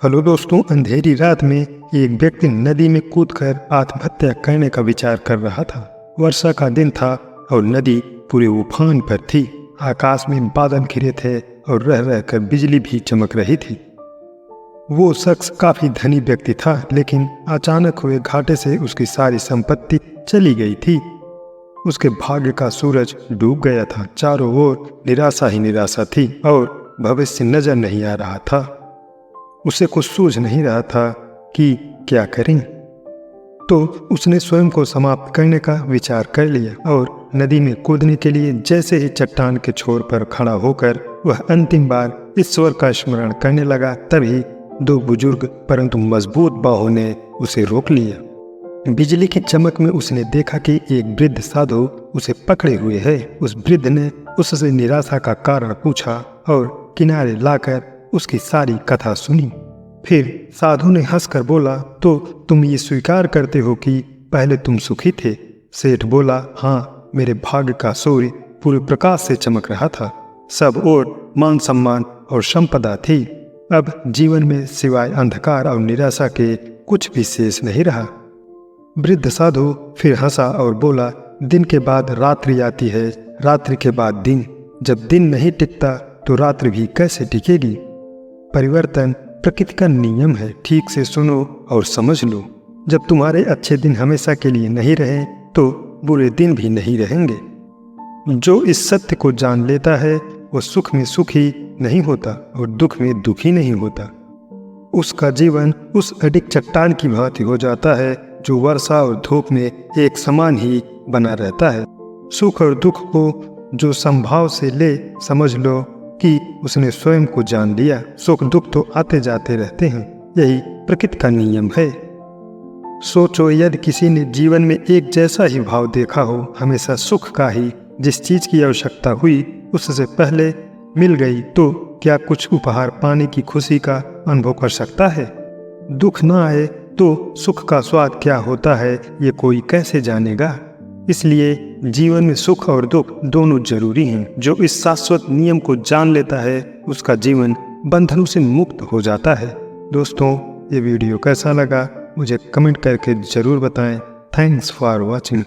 Hello दोस्तों, अंधेरी रात में एक व्यक्ति नदी में कूदकर आत्महत्या करने का विचार कर रहा था। वर्षा का दिन था और नदी पूरे उफान पर थी। आकाश में बादल घिरे थे और रह रहकर बिजली भी चमक रही थी। वो शख्स काफी धनी व्यक्ति था, लेकिन अचानक हुए घाटे से उसकी सारी संपत्ति चली गई थी। उसके भाग्य का सूरज डूब गया था। चारों ओर निराशा ही निराशा थी और भविष्य नजर नहीं आ रहा था। उसे कुछ सूझ नहीं रहा था कि क्या करें। तो उसने स्वयं को समाप्त करने का विचार कर लिया और नदी में कूदने के लिए जैसे ही चट्टान के छोर पर खड़ा होकर वह अंतिम बार ईश्वर का स्मरण करने लगा, तभी दो बुजुर्ग परंतु मजबूत बाहों ने उसे रोक लिया। बिजली की चमक में उसने देखा कि एक वृद्ध साधु उसे पकड़े हुए है। उस वृद्ध ने उससे निराशा का कारण पूछा और किनारे लाकर उसकी सारी कथा सुनी। फिर साधु ने हंसकर बोला, तो तुम ये स्वीकार करते हो कि पहले तुम सुखी थे? सेठ बोला, हाँ, मेरे भाग्य का सूर्य पूरे प्रकाश से चमक रहा था। सब ओर मान सम्मान और संपदा थी। अब जीवन में सिवाय अंधकार और निराशा के कुछ भी शेष नहीं रहा। वृद्ध साधु फिर हंसा और बोला, दिन के बाद रात्रि आती है, रात्रि के बाद दिन। जब दिन नहीं टिकता तो रात्रि भी कैसे टिकेगी? परिवर्तन प्रकृति का नियम है। ठीक से सुनो और समझ लो। जब तुम्हारे अच्छे दिन हमेशा के लिए नहीं रहे तो बुरे दिन भी नहीं रहेंगे। जो इस सत्य को जान लेता है वो सुख में सुखी नहीं होता और दुख में दुखी नहीं होता। उसका जीवन उस अडिग चट्टान की भांति हो जाता है जो वर्षा और धूप में एक समान ही बना रहता है। सुख और दुख को जो संभाव से ले, समझ लो कि उसने स्वयं को जान लिया। सुख दुख तो आते जाते रहते हैं, यही प्रकृति का नियम है। सोचो, यदि किसी ने जीवन में एक जैसा ही भाव देखा हो, हमेशा सुख का ही, जिस चीज की आवश्यकता हुई उससे पहले मिल गई, तो क्या कुछ उपहार पाने की खुशी का अनुभव कर सकता है? दुख न आए तो सुख का स्वाद क्या होता है ये कोई कैसे जानेगा? इसलिए जीवन में सुख और दुख दोनों जरूरी हैं। जो इस शाश्वत नियम को जान लेता है उसका जीवन बंधनों से मुक्त हो जाता है। दोस्तों, ये वीडियो कैसा लगा मुझे कमेंट करके ज़रूर बताएं। Thanks for watching.